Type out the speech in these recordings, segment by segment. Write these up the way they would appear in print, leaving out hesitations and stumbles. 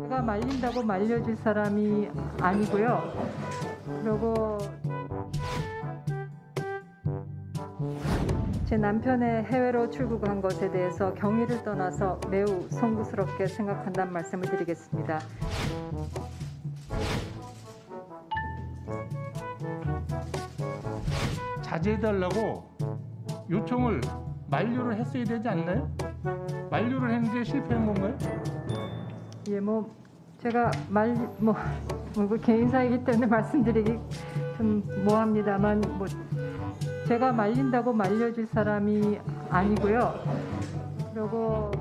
제가 말린다고 말려질 사람이 아니고요. 그리고 제 남편의 해외로 출국한 것에 대해서 경위를 떠나서 매우 송구스럽게 생각한다는 말씀을 드리겠습니다. 자제해달라고 요청을 만료를 했어야 되지 않나요? 만료를 했는데 실패한 건가요? 예, 제가 그 개인사이기 때문에 말씀드리기 좀 뭐합니다만 제가 말린다고 말려질 사람이 아니고요. 그리고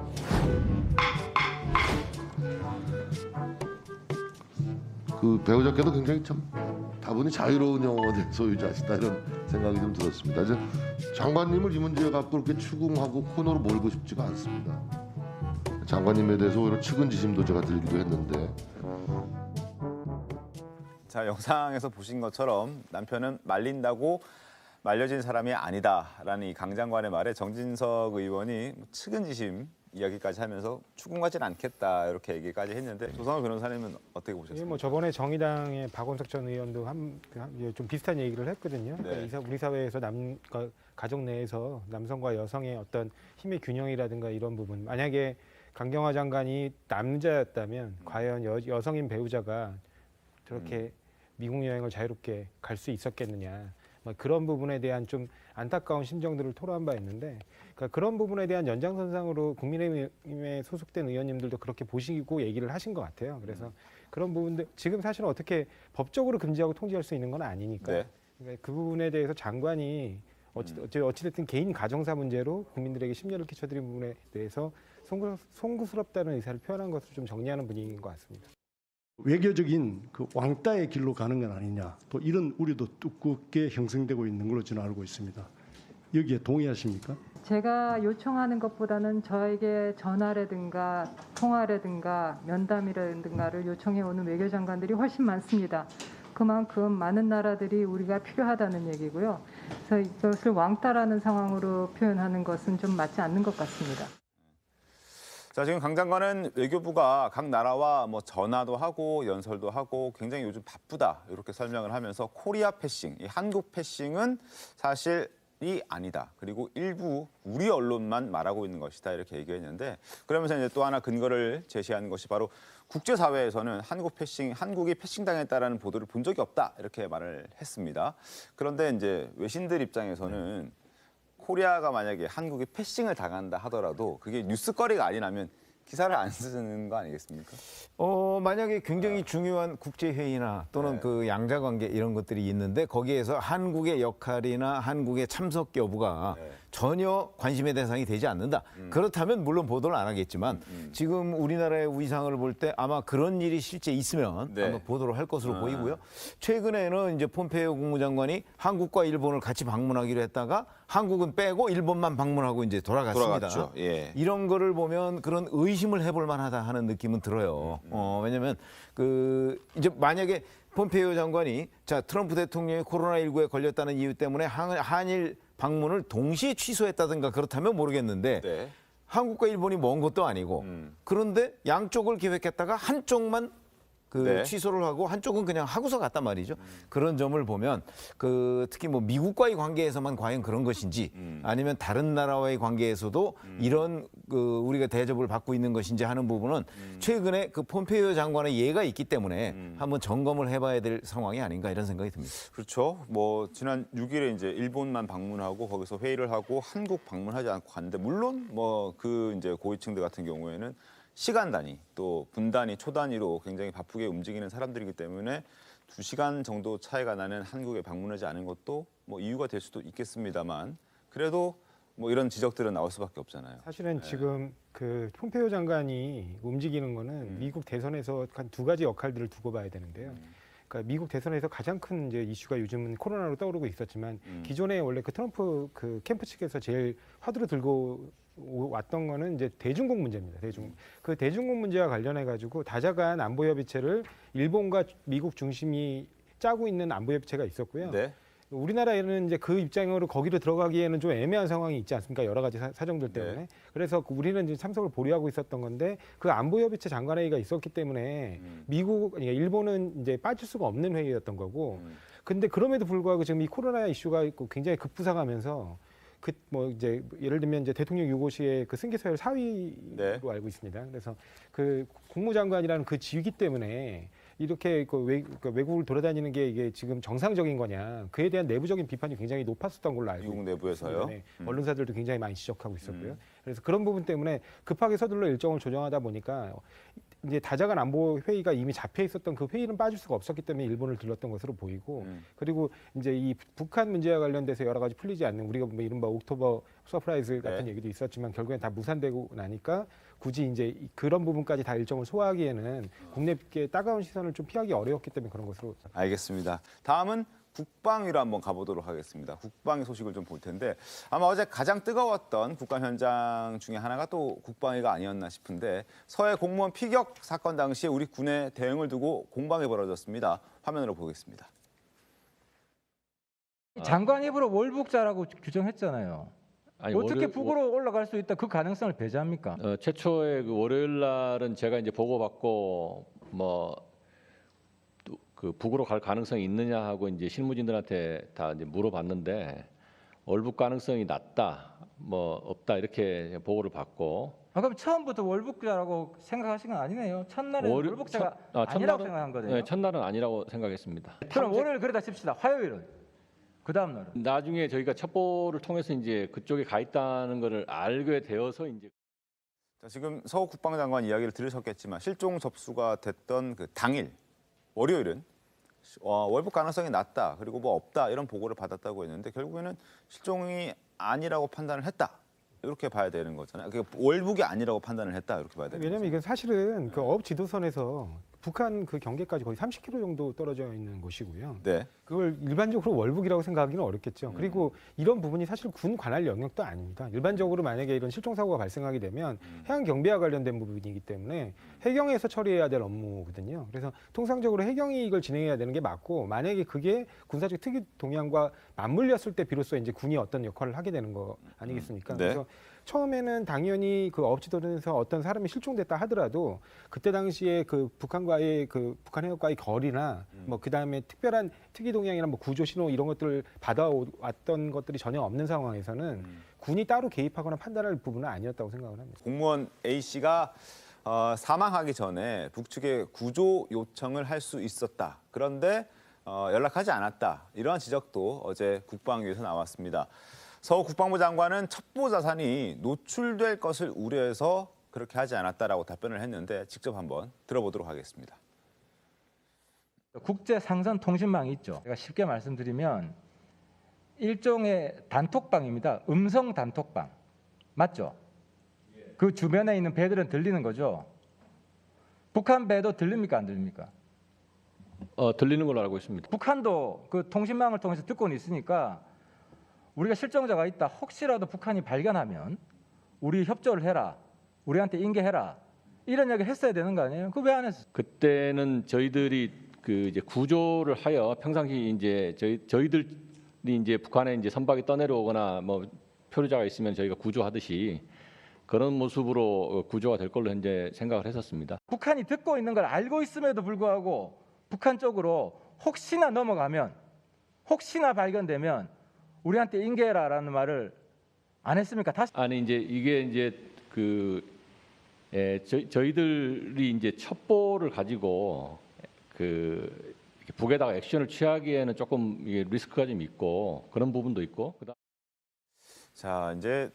그 배우자께도 굉장히 참 다분히 자유로운 영혼의 소유자시다 이런 생각이 좀 들었습니다. 이제 장관님을 이 문제 갖고 그렇게 추궁하고 코너로 몰고 싶지가 않습니다. 장관님에 대해서 오히려 측은지심도 제가 들기도 했는데. 자, 영상에서 보신 것처럼 남편은 말린다고 말려진 사람이 아니다라는 이 강 장관의 말에 정진석 의원이 측은지심 이야기까지 하면서 추궁하진 않겠다 이렇게 얘기까지 했는데 조성호 변호사님은 어떻게 보셨습니까? 저번에 정의당의 박원석 전 의원도 좀 비슷한 얘기를 했거든요. 네. 그러니까 우리 사회에서 그러니까 가족 내에서 남성과 여성의 어떤 힘의 균형이라든가 이런 부분, 만약에 강경화 장관이 남자였다면 과연 여성인 배우자가 저렇게 미국 여행을 자유롭게 갈 수 있었겠느냐. 그런 부분에 대한 좀 안타까운 심정들을 토로한 바 있는데, 그러니까 그런 부분에 대한 연장선상으로 국민의힘에 소속된 의원님들도 그렇게 보시고 얘기를 하신 것 같아요. 그래서 그런 부분들 지금 사실은 어떻게 법적으로 금지하고 통제할 수 있는 건 아니니까. 네. 그러니까 그 부분에 대해서 장관이 어찌됐든 개인 가정사 문제로 국민들에게 심려를 끼쳐드린 부분에 대해서 송구스럽다는 의사를 표현한 것을 좀 정리하는 분위기인 것 같습니다. 외교적인 그 왕따의 길로 가는 건 아니냐, 또 이런 우려도 두껍게 형성되고 있는 걸로 저는 알고 있습니다. 여기에 동의하십니까? 제가 요청하는 것보다는 저에게 전화라든가 통화라든가 면담이라든가를 요청해 오는 외교장관들이 훨씬 많습니다. 그만큼 많은 나라들이 우리가 필요하다는 얘기고요. 그래서 이것을 왕따라는 상황으로 표현하는 것은 좀 맞지 않는 것 같습니다. 자, 지금 강 장관은 외교부가 각 나라와 전화도 하고 연설도 하고 굉장히 요즘 바쁘다 이렇게 설명을 하면서 코리아 패싱, 이 한국 패싱은 사실이 아니다. 그리고 일부 우리 언론만 말하고 있는 것이다 이렇게 얘기했는데, 그러면서 이제 또 하나 근거를 제시하는 것이 바로 국제사회에서는 한국이 패싱당했다라는 보도를 본 적이 없다 이렇게 말을 했습니다. 그런데 이제 외신들 입장에서는 코리아가 만약에 한국이 패싱을 당한다 하더라도 그게 뉴스거리가 아니라면 기사를 안 쓰는 거 아니겠습니까? 만약에 굉장히 중요한 국제회의나 또는 네. 그 양자관계 이런 것들이 있는데 거기에서 한국의 역할이나 한국의 참석 여부가 네. 전혀 관심의 대상이 되지 않는다. 그렇다면 물론 보도를 안 하겠지만 지금 우리나라의 위상을 볼 때 아마 그런 일이 실제 있으면 네. 아마 보도를 할 것으로 보이고요. 최근에는 이제 폼페이오 국무장관이 한국과 일본을 같이 방문하기로 했다가 한국은 빼고 일본만 방문하고 이제 돌아갔습니다. 돌아갔죠. 예. 이런 거를 보면 그런 의심을 해볼 만하다 하는 느낌은 들어요. 왜냐면 이제 만약에 폼페이오 장관이 트럼프 대통령이 코로나19에 걸렸다는 이유 때문에 한일 방문을 동시에 취소했다든가 그렇다면 모르겠는데 네. 한국과 일본이 먼 것도 아니고 그런데 양쪽을 기획했다가 한쪽만 네. 취소를 하고 한쪽은 그냥 하고서 갔단 말이죠. 그런 점을 보면 특히 미국과의 관계에서만 과연 그런 것인지 아니면 다른 나라와의 관계에서도 이런 우리가 대접을 받고 있는 것인지 하는 부분은 최근에 폼페이오 장관의 예가 있기 때문에 한번 점검을 해봐야 될 상황이 아닌가 이런 생각이 듭니다. 그렇죠. 지난 6일에 이제 일본만 방문하고 거기서 회의를 하고 한국 방문하지 않고 갔는데, 물론 이제 고위층들 같은 경우에는 시간 단위, 또 분 단위, 초 단위로 굉장히 바쁘게 움직이는 사람들이기 때문에 2시간 정도 차이가 나는 한국에 방문하지 않은 것도 이유가 될 수도 있겠습니다만, 그래도 이런 지적들은 나올 수밖에 없잖아요. 사실은 지금 폼페이오 장관이 움직이는 거는 미국 대선에서 한 두 가지 역할들을 두고 봐야 되는데요. 그러니까 미국 대선에서 가장 큰 이제 이슈가 요즘은 코로나로 떠오르고 있었지만 기존에 원래 트럼프 캠프 측에서 제일 화두로 들고 왔던 거는 이제 대중국 문제입니다. 대중국 문제와 관련해 가지고 다자간 안보 협의체를 일본과 미국 중심이 짜고 있는 안보 협의체가 있었고요. 네. 우리나라에는 이제 그 입장으로 거기로 들어가기에는 좀 애매한 상황이 있지 않습니까? 여러 가지 사정들 때문에. 네. 그래서 우리는 이제 참석을 보류하고 있었던 건데 그 안보협의체 장관회의가 있었기 때문에 일본은 이제 빠질 수가 없는 회의였던 거고. 근데 그럼에도 불구하고 지금 이 코로나 이슈가 있고 굉장히 급부상하면서 그 뭐 이제 예를 들면 이제 대통령 유고시에 그 승계서열 4위로 네. 알고 있습니다. 그래서 그 국무장관이라는 그 지위기 때문에 이렇게 그 외국을 돌아다니는 게 이게 지금 정상적인 거냐 그에 대한 내부적인 비판이 굉장히 높았었던 걸로 알고 미국 있습니다. 내부에서요. 네. 언론사들도 굉장히 많이 지적하고 있었고요. 그래서 그런 부분 때문에 급하게 서둘러 일정을 조정하다 보니까 이제 다자간 안보 회의가 이미 잡혀 있었던 그 회의는 빠질 수가 없었기 때문에 일본을 들렀던 것으로 보이고 그리고 이제 이 북한 문제와 관련돼서 여러 가지 풀리지 않는 우리가 뭐 이른바 옥토버 서프라이즈 같은 네. 얘기도 있었지만 결국엔 다 무산되고 나니까 굳이 이제 그런 부분까지 다 일정을 소화하기에는 국내의 따가운 시선을 좀 피하기 어려웠기 때문에 그런 것으로. 알겠습니다. 다음은 국방위로 한번 가보도록 하겠습니다. 국방위 소식을 좀 볼 텐데 아마 어제 가장 뜨거웠던 국감 현장 중에 하나가 또 국방위가 아니었나 싶은데 서해 공무원 피격 사건 당시에 우리 군의 대응을 두고 공방이 벌어졌습니다. 화면으로 보겠습니다. 장관 입으로 월북자라고 규정했잖아요. 아니, 어떻게 북으로 올라갈 수 있다 그 가능성을 배제합니까? 최초의 그 월요일 날은 제가 이제 보고받고 뭐 그 북으로 갈 가능성이 있느냐 하고 이제 실무진들한테 다 이제 물어봤는데 월북 가능성이 낮다, 뭐 없다 이렇게 보고를 받고. 그럼 처음부터 월북자라고 생각하신 건 아니네요. 첫날은 월북자가 아니라고 생각한 거네요. 네, 첫날은 아니라고 생각했습니다. 그럼 월요일 그러다 칩시다. 화요일은 그 다음 날은. 나중에 저희가 첩보를 통해서 이제 그쪽에 가 있다는 것을 알게 되어서 이제. 자, 지금 서욱 국방장관 이야기를 들으셨겠지만 실종 접수가 됐던 그 당일 월요일은 월북 가능성이 낮다 그리고 뭐 없다 이런 보고를 받았다고 했는데 결국에는 실종이 아니라고 판단을 했다 이렇게 봐야 되는 거잖아요. 월북이 아니라고 판단을 했다 이렇게 봐야 되는 거죠. 왜냐하면 이건 사실은 그 어업 지도선에서 북한 그 경계까지 거의 30km 정도 떨어져 있는 곳이고요. 네. 그걸 일반적으로 월북이라고 생각하기는 어렵겠죠. 그리고 이런 부분이 사실 군 관할 영역도 아닙니다. 일반적으로 만약에 이런 실종 사고가 발생하게 되면 해양 경비와 관련된 부분이기 때문에 해경에서 처리해야 될 업무거든요. 그래서 통상적으로 해경이 이걸 진행해야 되는 게 맞고 만약에 그게 군사적 특이 동향과 맞물렸을 때 비로소 이제 군이 어떤 역할을 하게 되는 거 아니겠습니까? 네. 그래서 처음에는 당연히 그 어업지도에서 어떤 사람이 실종됐다 하더라도 그때 당시에 그 북한과의 그 북한 해역과의 거리나 뭐 그다음에 특별한 특이 동향이나 뭐 구조 신호 이런 것들을 받아왔던 것들이 전혀 없는 상황에서는 군이 따로 개입하거나 판단할 부분은 아니었다고 생각을 합니다. 공무원 A 씨가 사망하기 전에 북측에 구조 요청을 할 수 있었다. 그런데 연락하지 않았다. 이러한 지적도 어제 국방위에서 나왔습니다. 서욱 국방부 장관은 첩보 자산이 노출될 것을 우려해서 그렇게 하지 않았다라고 답변을 했는데 직접 한번 들어보도록 하겠습니다. 국제 상선 통신망이 있죠. 제가 쉽게 말씀드리면 일종의 단톡방입니다. 음성 단톡방. 맞죠? 그 주변에 있는 배들은 들리는 거죠. 북한 배도 들립니까 안 들립니까? 들리는 걸로 알고 있습니다. 북한도 그 통신망을 통해서 듣고는 있으니까 우리가 실종자가 있다. 혹시라도 북한이 발견하면 우리 협조를 해라. 우리한테 인계해라. 이런 얘기 했어야 되는 거 아니에요? 그 왜 안 했어요? 그때는 저희들이 그 이제 구조를 하여 평상시 이제 저희들이 이제 북한에 이제 선박이 떠내려오거나 뭐 표류자가 있으면 저희가 구조하듯이 그런 모습으로 구조가 될 걸로 현재 생각을 했었습니다. 북한이 듣고 있는 걸 알고 있음에도 불구하고 북한 쪽으로 혹시나 넘어가면 혹시나 발견되면 우리한테 인계해라라는 말을 안 했습니까? 다시 아니 이제 이게 이제 저희들이 이제 첩보를 가지고 그 북에다가 액션을 취하기에는 조금 이게 리스크가 좀 있고 그런 부분도 있고. 자, 이제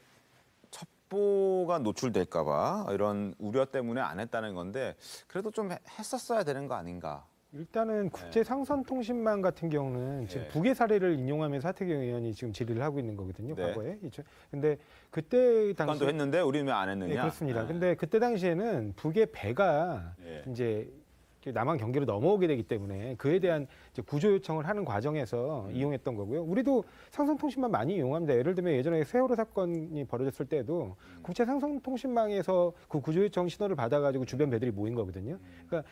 첩보가 노출될까 봐 이런 우려 때문에 안 했다는 건데 그래도 좀 했었어야 되는 거 아닌가. 일단은 국제 상선 통신망 같은 경우는 지금 북의 사례를 인용하면서 하태경 의원이 지금 질의를 하고 있는 거거든요. 네. 과거에. 근데 그때 당시 북한도 했는데 우리는 왜 안 했느냐. 네, 그렇습니다. 네. 근데 그때 당시에는 북의 배가 네. 이제 남한 경계로 넘어오게 되기 때문에 그에 대한 이제 구조 요청을 하는 과정에서 이용했던 거고요. 우리도 상선통신망 많이 이용합니다. 예를 들면 예전에 세월호 사건이 벌어졌을 때도 국제 상선통신망에서 그 구조 요청 신호를 받아가지고 주변 배들이 모인 거거든요. 그러니까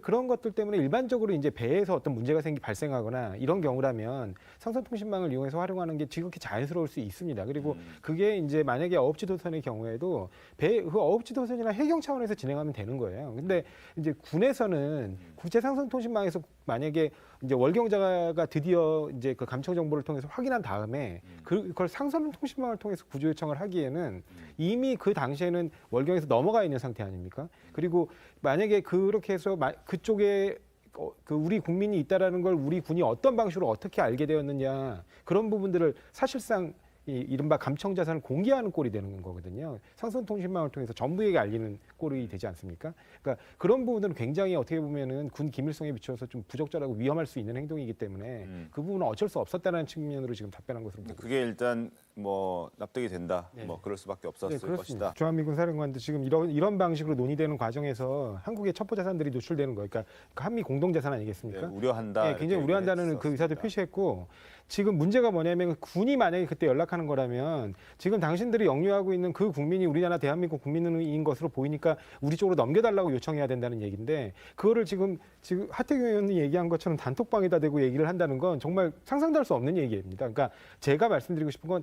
그런 것들 때문에 일반적으로 이제 배에서 어떤 문제가 발생하거나 이런 경우라면 상선통신망을 이용해서 활용하는 게 지극히 자연스러울 수 있습니다. 그리고 그게 이제 만약에 어업지도선의 경우에도 그 어업지도선이나 해경 차원에서 진행하면 되는 거예요. 근데 이제 군에서는 국제 상선통신망에서 만약에 이제 월경자가 드디어 이제 그 감청 정보를 통해서 확인한 다음에 그걸 상선통신망을 통해서 구조 요청을 하기에는 이미 그 당시에는 월경에서 넘어가 있는 상태 아닙니까? 그리고 만약에 그렇게 해서 그쪽에 그 우리 국민이 있다라는 걸 우리 군이 어떤 방식으로 어떻게 알게 되었느냐 그런 부분들을 사실상 이른바 감청 자산을 공개하는 꼴이 되는 거거든요. 상선통신망을 통해서 전부에게 알리는 꼴이 되지 않습니까? 그러니까 그런 부분들은 굉장히 어떻게 보면은 군 기밀성에 비춰서 좀 부적절하고 위험할 수 있는 행동이기 때문에 그 부분은 어쩔 수 없었다는 측면으로 지금 답변한 것으로 보고 그게 일단 뭐 납득이 된다. 네. 뭐 그럴 수밖에 없었을 그렇습니다. 것이다. 주한미군 사령관도 지금 이런 방식으로 논의되는 과정에서 한국의 첩보 자산들이 노출되는 거예요. 그러니까 한미 공동 자산 아니겠습니까? 네, 우려한다. 네, 굉장히 이렇게 우려한다는 그 의사도 했었습니다. 표시했고 지금 문제가 뭐냐면 군이 만약에 그때 연락하는 거라면 지금 당신들이 역류하고 있는 그 국민이 우리나라 대한민국 국민인 것으로 보이니까 우리 쪽으로 넘겨달라고 요청해야 된다는 얘기인데 그거를 지금 하태경 의원이 얘기한 것처럼 단톡방에다 대고 얘기를 한다는 건 정말 상상도 할 수 없는 얘기입니다. 그러니까 제가 말씀드리고 싶은 건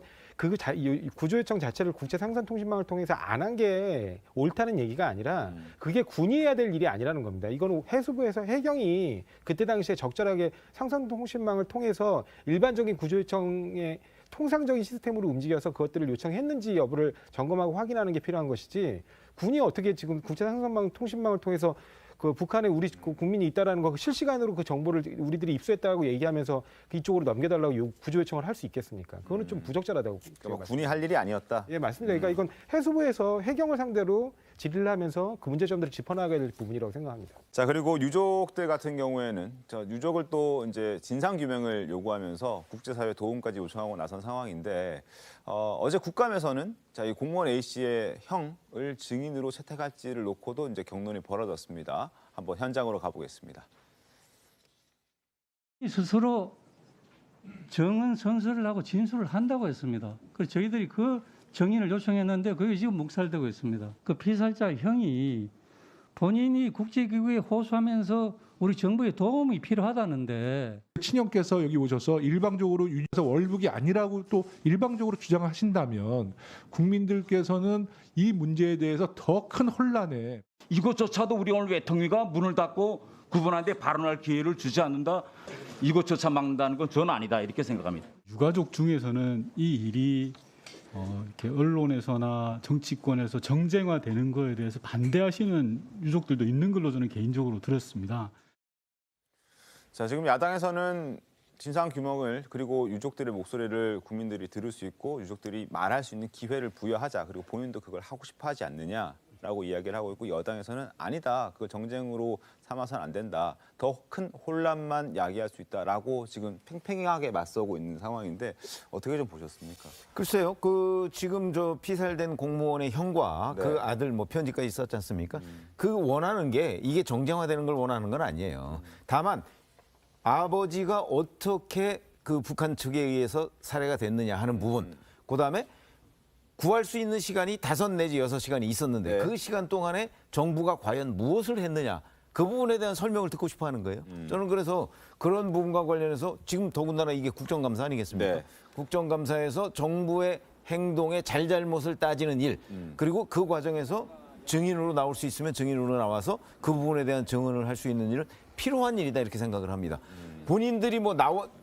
구조 요청 자체를 국제 상선통신망을 통해서 안 한 게 옳다는 얘기가 아니라 그게 군이 해야 될 일이 아니라는 겁니다. 이건 해수부에서 해경이 그때 당시에 적절하게 상선통신망을 통해서 일반적인 구조 요청의 통상적인 시스템으로 움직여서 그것들을 요청했는지 여부를 점검하고 확인하는 게 필요한 것이지 군이 어떻게 지금 국제 상선망 통신망을 통해서 그 북한에 우리 국민이 있다라는 거 실시간으로 그 정보를 우리들이 입수했다고 얘기하면서 이쪽으로 넘겨달라고 구조 요청을 할 수 있겠습니까? 그거는 좀 부적절하다고. 그러니까 뭐 군이 할 일이 아니었다. 예, 맞습니다. 그러니까 이건 해수부에서 해경을 상대로 질의를 하면서 그 문제점들을 짚어나가야 될 부분이라고 생각합니다. 자, 그리고 유족들 같은 경우에는 유족을 또 이제 진상 규명을 요구하면서 국제사회 도움까지 요청하고 나선 상황인데 어제 국감에서는 이 공무원 A 씨의 형을 증인으로 채택할지를 놓고도 이제 격론이 벌어졌습니다. 한번 현장으로 가보겠습니다. 스스로 정은 선서를 하고 진술을 한다고 했습니다. 그래서 저희들이 그 정인을 요청했는데 그게 지금 묵살되고 있습니다. 그 피살자 형이 본인이 국제기구에 호소하면서 우리 정부의 도움이 필요하다는데 친형께서 여기 오셔서 일방적으로 유지해서 월북이 아니라고 또 일방적으로 주장하신다면 국민들께서는 이 문제에 대해서 더 큰 혼란에 이것조차도 우리 오늘 외통위가 문을 닫고 그분한테 발언할 기회를 주지 않는다. 이것조차 막는다는 건 저는 아니다 이렇게 생각합니다. 유가족 중에서는 이 일이 이렇게 언론에서나 정치권에서 정쟁화되는 거에 대해서 반대하시는 유족들도 있는 걸로 저는 개인적으로 들었습니다. 자, 지금 야당에서는 진상 규명을 그리고 유족들의 목소리를 국민들이 들을 수 있고 유족들이 말할 수 있는 기회를 부여하자. 그리고 본인도 그걸 하고 싶어 하지 않느냐라고 이야기를 하고 있고 여당에서는 아니다. 그걸 정쟁으로 삼아서는 안 된다. 더 큰 혼란만 야기할 수 있다라고 지금 팽팽하게 맞서고 있는 상황인데 어떻게 좀 보셨습니까? 글쎄요, 지금 피살된 공무원의 형과 네. 그 아들 편지까지 있었지 않습니까? 그 원하는 게 이게 정쟁화되는 걸 원하는 건 아니에요. 다만 아버지가 어떻게 그 북한 측에 의해서 살해가 됐느냐 하는 부분, 그다음에 구할 수 있는 시간이 5 내지 6시간이 있었는데 네. 그 시간 동안에 정부가 과연 무엇을 했느냐 그 부분에 대한 설명을 듣고 싶어 하는 거예요. 저는 그래서 그런 부분과 관련해서 지금 더군다나 이게 국정감사 아니겠습니까? 네. 국정감사에서 정부의 행동의 잘잘못을 따지는 일, 그리고 그 과정에서 증인으로 나올 수 있으면 증인으로 나와서 그 부분에 대한 증언을 할 수 있는 일은 필요한 일이다 이렇게 생각을 합니다. 본인들이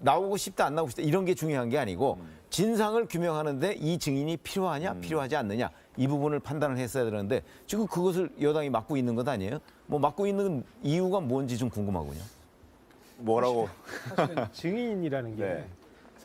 나오고 싶다 안 나오고 싶다 이런 게 중요한 게 아니고 진상을 규명하는데 이 증인이 필요하냐 필요하지 않느냐 이 부분을 판단을 했어야 되는데 지금 그것을 여당이 막고 있는 것 아니에요? 막고 있는 이유가 뭔지 좀 궁금하군요. 뭐라고? 사실은 증인이라는 게 네.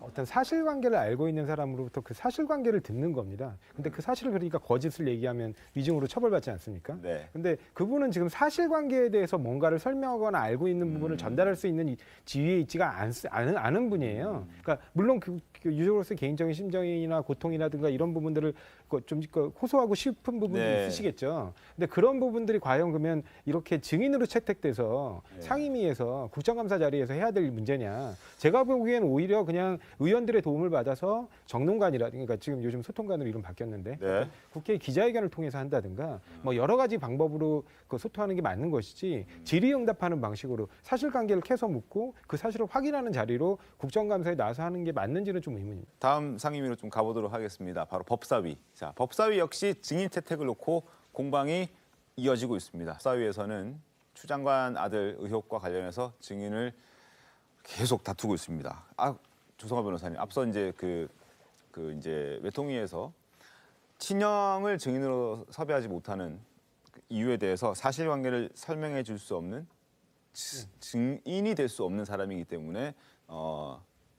어떤 사실관계를 알고 있는 사람으로부터 그 사실관계를 듣는 겁니다. 근데 그 사실을 그러니까 거짓을 얘기하면 위증으로 처벌받지 않습니까? 네. 근데 그분은 지금 사실관계에 대해서 뭔가를 설명하거나 알고 있는 부분을 전달할 수 있는 지위에 있지가 않은 분이에요. 그러니까 물론 그 유족으로서의 개인적인 심정이나 고통이라든가 이런 부분들을 좀 호소하고 싶은 부분도 네. 있으시겠죠. 근데 그런 부분들이 과연 그러면 이렇게 증인으로 채택돼서 네. 상임위에서 국정감사 자리에서 해야 될 문제냐? 제가 보기에는 오히려 그냥 의원들의 도움을 받아서 정론관이라든가 지금 요즘 소통관으로 이름 바뀌었는데 네. 국회 기자회견을 통해서 한다든가 뭐 여러 가지 방법으로 그 소통하는 게 맞는 것이지 질의응답하는 방식으로 사실관계를 캐서 묻고 그 사실을 확인하는 자리로 국정감사에 나서 하는 게 맞는지는 좀 의문입니다. 다음 상임위로 좀 가보도록 하겠습니다. 바로 법사위. 자, 법사위 역시 증인 채택을 놓고 공방이 이어지고 있습니다. 법사위에서는 추 장관 아들 의혹과 관련해서 증인을 계속 다투고 있습니다. 조성아 변호사님, 앞서 이제 이제 외통위에서 친형을 증인으로 섭외하지 못하는 이유에 대해서 사실관계를 설명해 줄 수 없는 증인이 될 수 없는 사람이기 때문에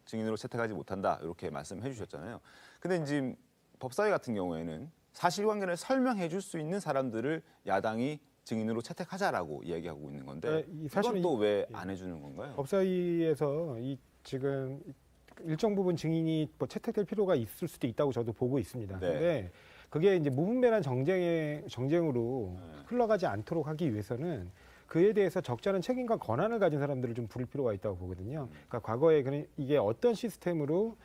증인으로 채택하지 못한다 이렇게 말씀해 주셨잖아요. 근데 이제 법사위 같은 경우에는 사실관계를 설명해 줄 수 있는 사람들을 야당이 증인으로 채택하자라고 이야기하고 있는 건데 이건 또 왜 안 해주는 건가요? 법사위에서 지금 일정 부분 증인이 뭐 채택될 필요가 있을 수도 있다고 저도 보고 있습니다. 네. 근데 그게 이제 무분별한 정쟁으로 흘러가지 않도록 하기 위해서는 그에 대해서 적절한 책임과 권한을 가진 사람들을 좀 부를 필요가 있다고 보거든요. 그러니까 과거에 이게 어떤 시스템으로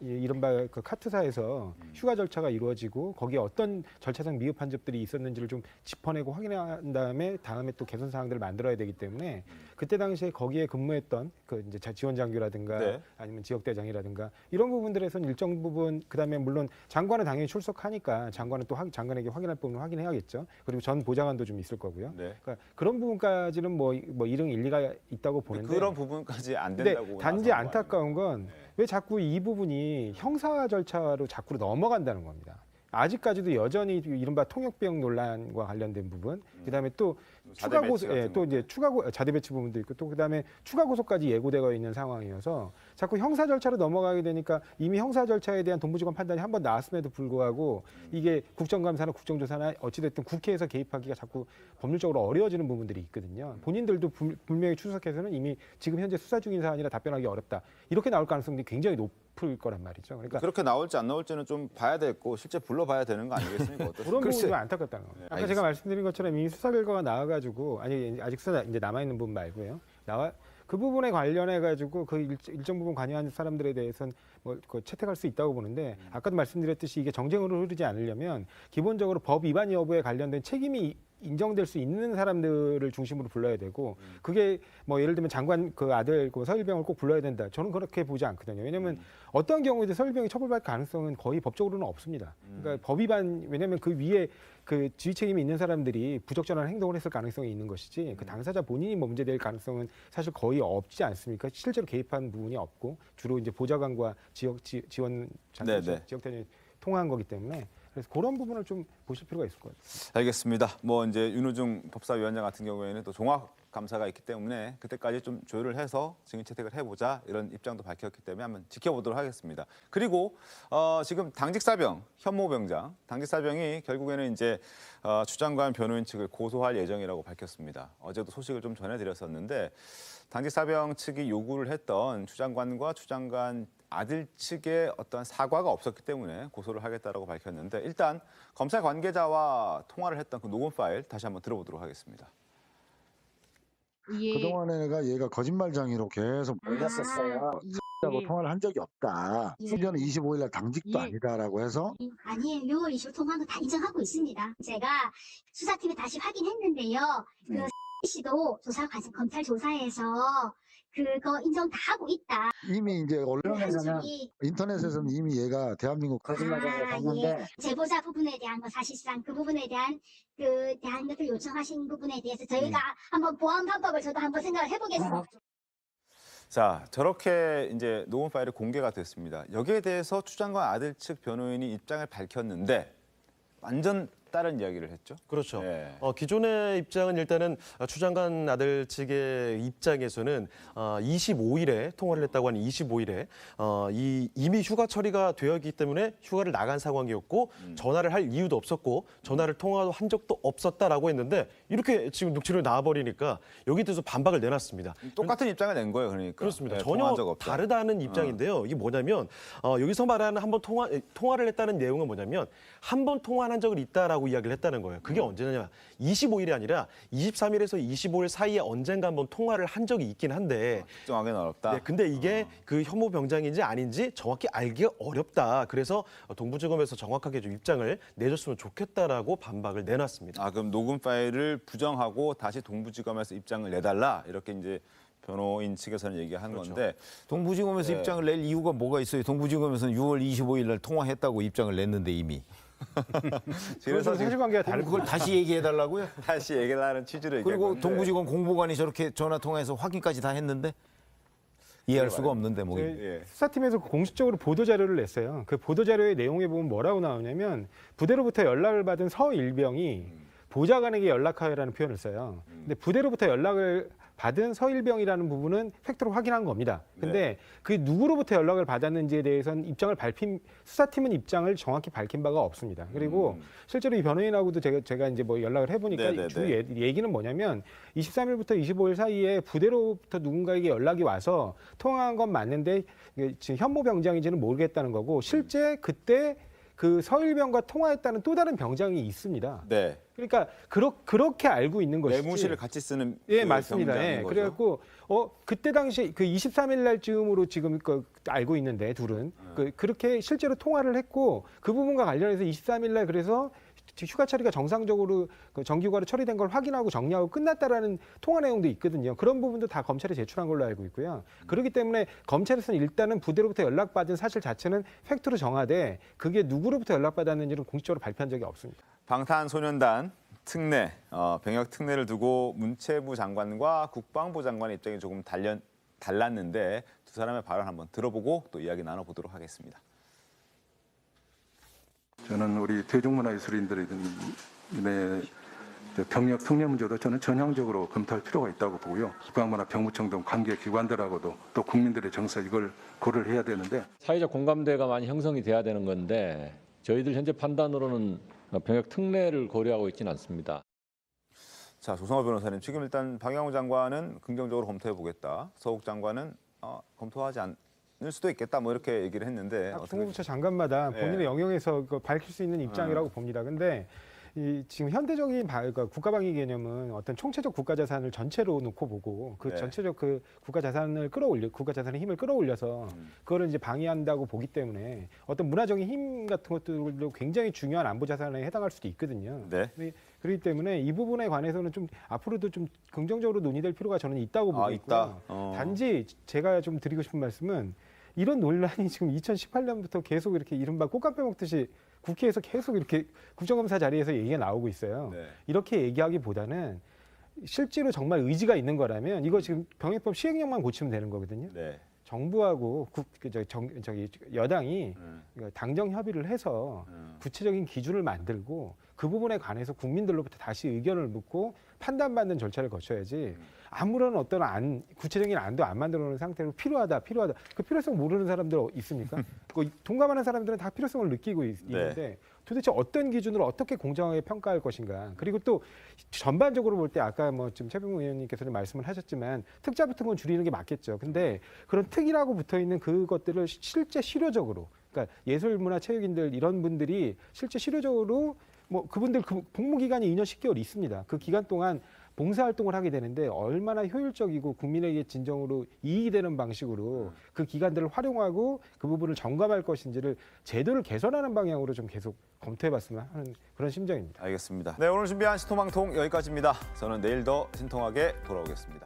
이른바 그 카투사에서 휴가 절차가 이루어지고 거기에 어떤 절차상 미흡한 점들이 있었는지를 좀 짚어내고 확인한 다음에 또 개선 사항들을 만들어야 되기 때문에 그때 당시에 거기에 근무했던 그 이제 지원 장교라든가 네. 아니면 지역대장이라든가 이런 부분들에서는 일정 부분 그다음에 물론 장관은 당연히 출석하니까 장관은 또 장관에게 확인할 부분은 확인해야겠죠. 그리고 전 보좌관도 좀 있을 거고요. 네. 그러니까 그런 부분까지는 뭐 일응 일리가 있다고 보는데 그런 부분까지 안 근데 된다고. 단지 나선 거 안타까운 건 왜 자꾸 이 부분이 형사 절차로 자꾸 넘어간다는 겁니다. 아직까지도 여전히 이른바 통역비용 논란과 관련된 부분, 그다음에 또 추가 고소, 또 이제 자대 배치 부분도 있고 또 그다음에 추가 고소까지 예고되어 있는 상황이어서 자꾸 형사 절차로 넘어가게 되니까 이미 형사 절차에 대한 동부지검 판단이 한 번 나왔음에도 불구하고 이게 국정감사나 국정조사나 어찌됐든 국회에서 개입하기가 자꾸 법률적으로 어려워지는 부분들이 있거든요. 본인들도 분명히 추석해서는 이미 지금 현재 수사 중인 사안이라 답변하기 어렵다. 이렇게 나올 가능성이 굉장히 높을 거란 말이죠. 그러니까 그렇게 나올지 안 나올지는 좀 봐야 되고 실제 불러봐야 되는 거 아니겠습니까? 어떻습니까? 그런 부분이 안타깝다는 거예요. 아까 알겠습니다. 제가 말씀드린 것처럼 이미 수사 결과가 나와가지고 아직 수사 이제 남아 있는 부분 말고요. 그 부분에 관련해 가지고 그 일정 부분 관여한 사람들에 대해서는 그 채택할 수 있다고 보는데 아까도 말씀드렸듯이 이게 정쟁으로 흐르지 않으려면 기본적으로 법 위반 여부에 관련된 책임이 인정될 수 있는 사람들을 중심으로 불러야 되고 그게 뭐 예를 들면 장관 그 아들 그 서일병을 꼭 불러야 된다. 저는 그렇게 보지 않거든요. 왜냐하면 어떤 경우에도 서일병이 처벌받을 가능성은 거의 법적으로는 없습니다. 그러니까 법 위반 왜냐하면 그 위에 그 지휘 책임이 있는 사람들이 부적절한 행동을 했을 가능성이 있는 것이지 그 당사자 본인이 뭐 문제될 가능성은 사실 거의 없지 않습니까? 실제로 개입한 부분이 없고 주로 이제 보좌관과 지원 지역대장이 통화한 거기 때문에. 그래서 그런 부분을 좀 보실 필요가 있을 것 같아요. 알겠습니다. 뭐 이제 윤호중 법사위원장 같은 경우에는 또 종합 감사가 있기 때문에 그때까지 좀 조율을 해서 증인 채택을 해보자 이런 입장도 밝혔기 때문에 한번 지켜보도록 하겠습니다. 그리고 지금 당직사병 현모병장 당직사병이 결국에는 이제 추 장관 변호인 측을 고소할 예정이라고 밝혔습니다. 어제도 소식을 좀 전해드렸었는데 당직사병 측이 요구를 했던 추 장관과 추 장관 아들 측의 어떤 사과가 없었기 때문에 고소를 하겠다라고 밝혔는데 일단 검찰 관계자와 통화를 했던 그 녹음 파일 다시 한번 들어보도록 하겠습니다. 그동안에 얘가 거짓말장이로 계속 몰랐었어요. 하고 통화를 한 적이 없다. 심지어는 25일 날 당직도 아니다라고 해서 아니에요. 6월 20일 통화한 거 다 인정하고 있습니다. 제가 수사팀에 다시 확인했는데요. 그 씨도 검찰 조사에서 그거 인정 다 하고 있다. 이미 이제 언론에서는 인터넷에서는 이미 얘가 대한민국 거짓말장이라고 봤는데 제보자 부분에 대한 거 사실상 그 부분에 대한 대한 것을 요청하신 부분에 대해서 저희가 한번 보완 방법을 저도 한번 생각을 해보겠습니다. 자, 저렇게 이제 녹음 파일이 공개가 됐습니다. 여기에 대해서 추 장관 아들 측 변호인이 입장을 밝혔는데 완전 다른 이야기를 했죠. 그렇죠. 예. 기존의 입장은 일단은 추 장관 아들 측의 입장에서는 25일에 통화를 했다고 하는 25일에 이미 휴가 처리가 되었기 때문에 휴가를 나간 상황이었고 전화를 할 이유도 없었고 전화를 통화도 한 적도 없었다라고 했는데 이렇게 지금 녹취록이 나와버리니까 여기 대해서 반박을 내놨습니다. 똑같은 입장을 낸 거예요, 그러니까. 그렇습니다. 예, 전혀 통화한 적 없다. 다르다는 입장인데요. 이게 뭐냐면 여기서 말하는 한번 통화를 했다는 내용은 뭐냐면 한 번 통화한 적을 있다라고 이야기를 했다는 거예요. 그게 언제냐? 25일이 아니라 23일에서 25일 사이에 언젠가 한번 통화를 한 적이 있긴 한데 특정하기는 어렵다. 네, 근데 이게 그 혐오 병장인지 아닌지 정확히 알기가 어렵다. 그래서 동부지검에서 정확하게 좀 입장을 내줬으면 좋겠다라고 반박을 내놨습니다. 그럼 녹음 파일을 부정하고 다시 동부지검에서 입장을 내달라 이렇게 이제 변호인 측에서는 얘기한 그렇죠. 건데 동부지검에서 네. 입장을 낼 이유가 뭐가 있어요? 동부지검에서는 6월 25일 날 통화했다고 입장을 냈는데 이미. 그래서 사실관계가 다른 그걸 다시 얘기해달라고요? 다시 얘기를 하는 취지로 그리고 얘기한 건데. 동부지검 공보관이 저렇게 전화 통화해서 확인까지 다 했는데 이해할 수가 없는 대목이. 예. 수사팀에서 공식적으로 보도 자료를 냈어요. 그 보도 자료의 내용에 보면 뭐라고 나오냐면 부대로부터 연락을 받은 서일병이 보좌관에게 연락하여라는 표현을 써요. 근데 부대로부터 연락을 받은 서일병이라는 부분은 팩트로 확인한 겁니다. 근데 그 누구로부터 연락을 받았는지에 대해서는 수사팀은 입장을 정확히 밝힌 바가 없습니다. 그리고 실제로 이 변호인하고도 제가 이제 뭐 연락을 해보니까 주 얘기는 뭐냐면 23일부터 25일 사이에 부대로부터 누군가에게 연락이 와서 통화한 건 맞는데 지금 현모 병장인지는 모르겠다는 거고 실제 그때 그 서일병과 통화했다는 또 다른 병장이 있습니다. 네. 그러니까 그렇게 알고 있는 것이지. 내무실을 같이 쓰는 예, 그 맞습니다. 병장인 예. 거죠. 그래갖고 그때 당시 그 23일 날쯤으로 지금 알고 있는데 둘은 그렇게 실제로 통화를 했고 그 부분과 관련해서 23일 날 그래서 휴가 처리가 정상적으로 정규과로 처리된 걸 확인하고 정리하고 끝났다라는 통화 내용도 있거든요. 그런 부분도 다 검찰에 제출한 걸로 알고 있고요. 그렇기 때문에 검찰에서는 일단은 부대로부터 연락받은 사실 자체는 팩트로 정하되 그게 누구로부터 연락받았는지는 공식적으로 발표한 적이 없습니다. 방탄소년단 특례, 병역 특례를 두고 문체부 장관과 국방부 장관의 입장이 조금 달랐는데 두 사람의 발언 한번 들어보고 또 이야기 나눠보도록 하겠습니다. 저는 우리 대중문화예술인들의 병역 특례 문제도 저는 전향적으로 검토할 필요가 있다고 보고요. 국방부나 병무청 등 관계 기관들하고도 또 국민들의 정서 이걸 고려를 해야 되는데 사회적 공감대가 많이 형성이 돼야 되는 건데 저희들 현재 판단으로는 병역 특례를 고려하고 있지는 않습니다. 자, 조성호 변호사님, 지금 일단 박영우 장관은 긍정적으로 검토해 보겠다. 서욱 장관은 검토하지 않을 수도 있겠다. 뭐 이렇게 얘기를 했는데 통일부처 장관마다 본인의 영역에서 밝힐 수 있는 입장이라고 봅니다. 근데 지금 현대적인 국가방위 개념은 어떤 총체적 국가 자산을 전체로 놓고 보고 그 전체적 그 국가 자산의 힘을 끌어올려서 그거를 이제 방위한다고 보기 때문에 어떤 문화적인 힘 같은 것들도 굉장히 중요한 안보 자산에 해당할 수도 있거든요. 네. 그렇기 때문에 이 부분에 관해서는 좀 앞으로도 좀 긍정적으로 논의될 필요가 저는 있다고 보고 있고요. 단지 제가 좀 드리고 싶은 말씀은 이런 논란이 지금 2018년부터 계속 이렇게 이른바 꽃감 빼먹듯이 국회에서 계속 이렇게 국정감사 자리에서 얘기가 나오고 있어요. 네. 이렇게 얘기하기보다는 실제로 정말 의지가 있는 거라면 이거 지금 병역법 시행령만 고치면 되는 거거든요. 네. 정부하고 여당이 당정 협의를 해서 구체적인 기준을 만들고 그 부분에 관해서 국민들로부터 다시 의견을 묻고 판단받는 절차를 거쳐야지 아무런 어떤 구체적인 안도 안 만들어 놓은 상태로 필요하다. 그 필요성 모르는 사람들 있습니까? 동감하는 사람들은 다 필요성을 느끼고 있는데 도대체 어떤 기준으로 어떻게 공정하게 평가할 것인가. 그리고 또 전반적으로 볼 때 아까 뭐 지금 최병우 의원님께서는 말씀을 하셨지만 특자 붙은 건 줄이는 게 맞겠죠. 근데 그런 특이라고 붙어 있는 그것들을 실제 실효적으로 그러니까 예술문화체육인들 이런 분들이 실제 실효적으로 뭐 그분들 복무 기간이 2년 10개월 있습니다. 그 기간 동안 봉사활동을 하게 되는데 얼마나 효율적이고 국민에게 진정으로 이익이 되는 방식으로 그 기간들을 활용하고 그 부분을 점검할 것인지를 제도를 개선하는 방향으로 좀 계속 검토해봤으면 하는 그런 심정입니다. 알겠습니다. 네, 오늘 준비한 신통방통 여기까지입니다. 저는 내일 더 신통하게 돌아오겠습니다.